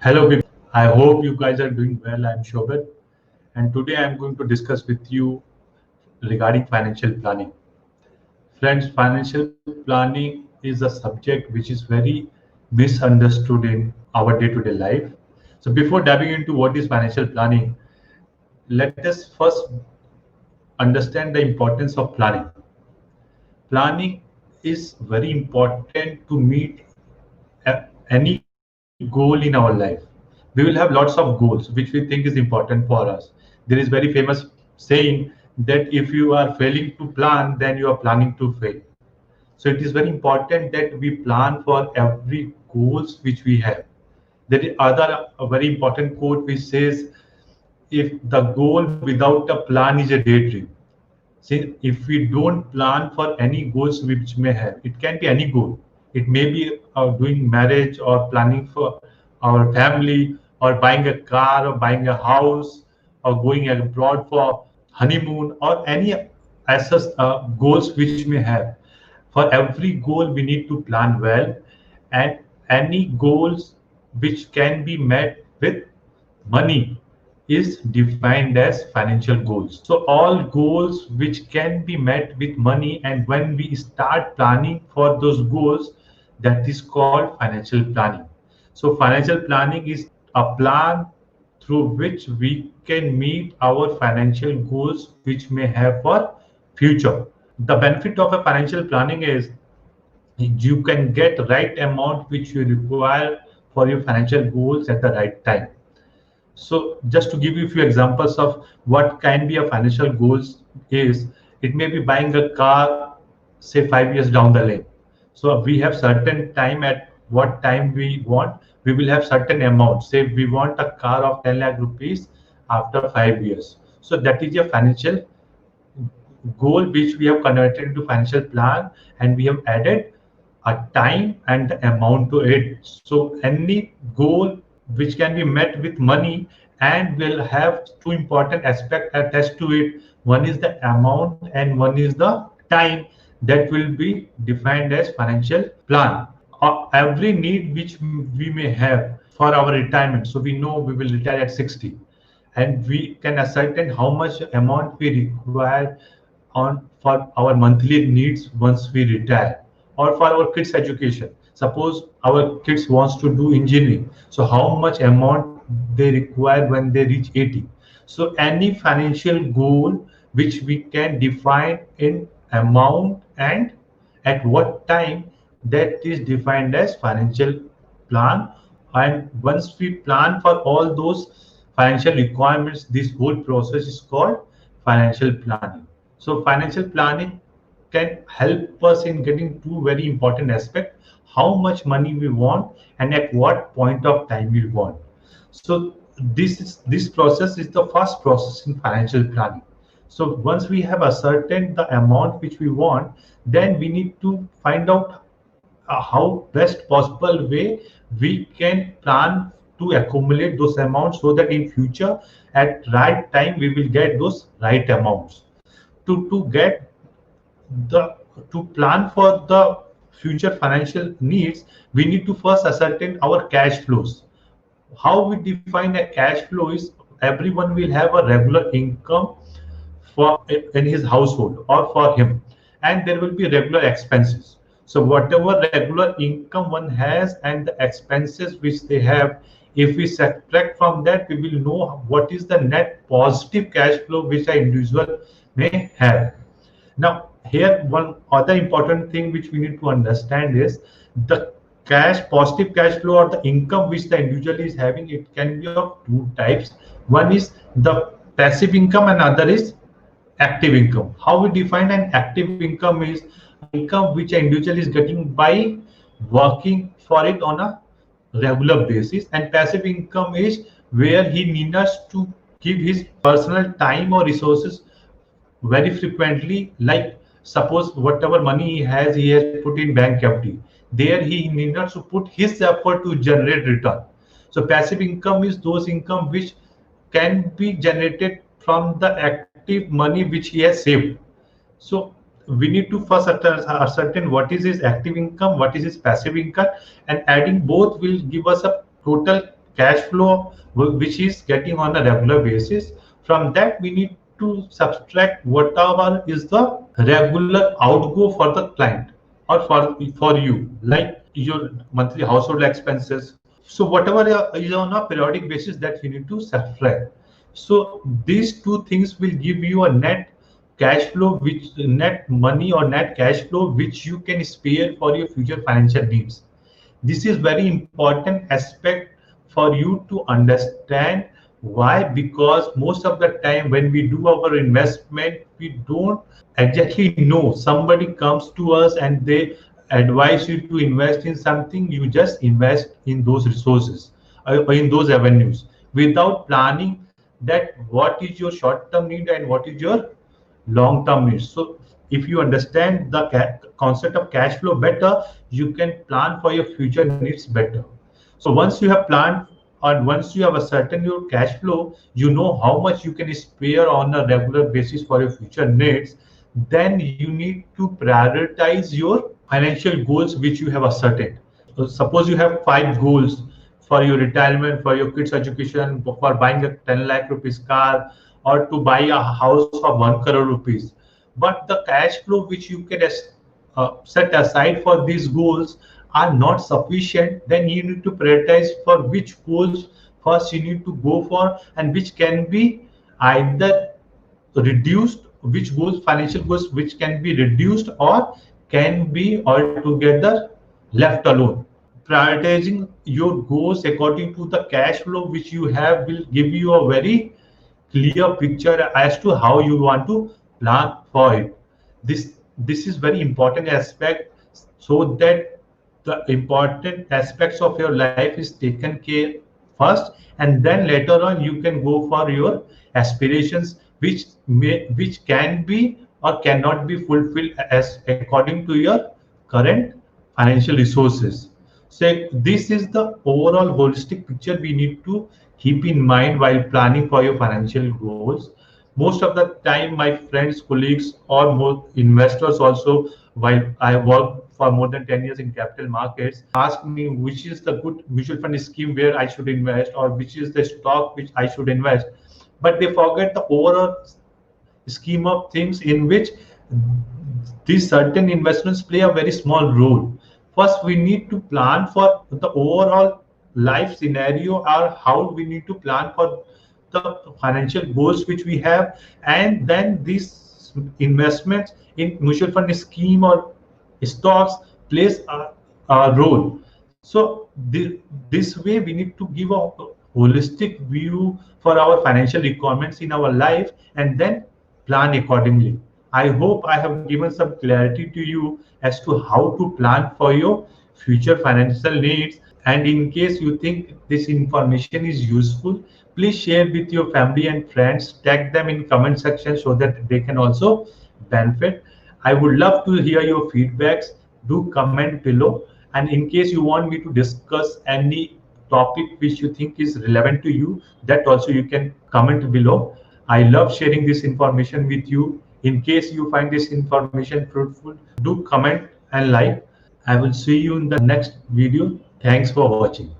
Hello, people. I hope you guys are doing well. I'm Shobit, and today I'm going to discuss with you regarding financial planning. Friends, financial planning is a subject which is very misunderstood in our day-to-day life. So, before diving into what is financial planning, let us first understand the importance of planning. Planning is very important to meet any goal in our life. We will have lots of goals which we think is important for us. There is very famous saying that if you are failing to plan, then you are planning to fail. So it is very important that we plan for every goals which we have. There is other a very important quote which says, if the goal without a plan is a daydream. See, if we don't plan for any goals which may have, it can be any goal. It may be doing marriage or planning for our family or buying a car or buying a house or going abroad for honeymoon or any assess goals which may have. For every goal, we need to plan well, and any goals which can be met with money is defined as financial goals. So all goals which can be met with money, and when we start planning for those goals, that is called financial planning. So financial planning is a plan through which we can meet our financial goals which may have for future. The benefit of a financial planning is you can get right amount which you require for your financial goals at the right time. So just to give you a few examples of what can be a financial goals is, it may be buying a car, say 5 years down the lane. So we have certain time at what time we want. We will have certain amount. Say we want a car of 10 lakh rupees after 5 years. So that is a financial goal which we have converted into financial plan, and we have added a time and the amount to it. So any goal which can be met with money and will have two important aspects attached to it. One is the amount and one is the time, that will be defined as financial plan. Every need which we may have for our retirement. So we know we will retire at 60, and we can ascertain how much amount we require on for our monthly needs once we retire, or for our kids education. Suppose our kids wants to do engineering, so how much amount they require when they reach 80. So any financial goal which we can define in amount and at what time, that is defined as financial plan. And once we plan for all those financial requirements, this whole process is called financial planning. So financial planning can help us in getting two very important aspects: how much money we want and at what point of time we want. So this process is the first process in financial planning. So once we have ascertained the amount which we want, then we need to find out how best possible way we can plan to accumulate those amounts, so that in future at right time we will get those right amounts. To get the to plan for the future financial needs, we need to first ascertain our cash flows. How we define a cash flow is, everyone will have a regular income for in his household or for him, and there will be regular expenses. So whatever regular income one has and the expenses which they have, if we subtract from that, we will know what is the net positive cash flow which an individual may have. Now, here one other important thing which we need to understand is the positive cash flow or the income which the individual is having. It can be of two types. One is the passive income and other is active income. How we define an active income is income which an individual is getting by working for it on a regular basis, and passive income is where he needs to give his personal time or resources very frequently. Like suppose whatever money he has put in bank FD, there he needs to put his effort to generate return. So passive income is those income which can be generated from the active money which he has saved. So we need to first ascertain what is his active income, what is his passive income, and adding both will give us a total cash flow which is getting on a regular basis. From that, we need to subtract whatever is the regular outgo for the client or for you, like your monthly household expenses. So whatever is on a periodic basis, that you need to subtract. So these two things will give you a net cash flow, which net money or net cash flow which you can spare for your future financial needs. This is very important aspect for you to understand. Why? Because most of the time when we do our investment, we don't exactly know. Somebody comes to us and they advise you to invest in something, you just invest in those resources or in those avenues without planning that what is your short term need and what is your long term needs. So if you understand the concept of cash flow better, you can plan for your future needs better. So once you have planned and once you have a certain your cash flow, you know how much you can spare on a regular basis for your future needs. Then you need to prioritize your financial goals which you have ascertained. So suppose you have 5 goals for your retirement, for your kids' education, for buying a 10 lakh rupees car, or to buy a house of 1 crore rupees. But the cash flow which you can set aside for these goals are not sufficient. Then you need to prioritize for which goals first you need to go for, and which can be either reduced, which goals, financial goals which can be reduced or can be altogether left alone. Prioritizing your goals according to the cash flow which you have will give you a very clear picture as to how you want to plan for it. This is very important aspect, so that the important aspects of your life is taken care first, and then later on you can go for your aspirations which can be or cannot be fulfilled as according to your current financial resources. So this is the overall holistic picture we need to keep in mind while planning for your financial goals. Most of the time, my friends, colleagues, or more investors also, while I work for more than 10 years in capital markets, ask me which is the good mutual fund scheme where I should invest, or which is the stock which I should invest. But they forget the overall scheme of things in which these certain investments play a very small role. First, we need to plan for the overall life scenario, or how we need to plan for the financial goals which we have, and then these investments in mutual fund scheme or stocks plays a role. So this way we need to give a holistic view for our financial requirements in our life, and then plan accordingly. I hope I have given some clarity to you as to how to plan for your future financial needs. And in case you think this information is useful, please share with your family and friends. Tag them in comment section so that they can also benefit. I would love to hear your feedbacks. Do comment below. And in case you want me to discuss any topic which you think is relevant to you, that also you can comment below. I love sharing this information with you. In case you find this information fruitful, do comment and like. I will see you in the next video. Thanks for watching.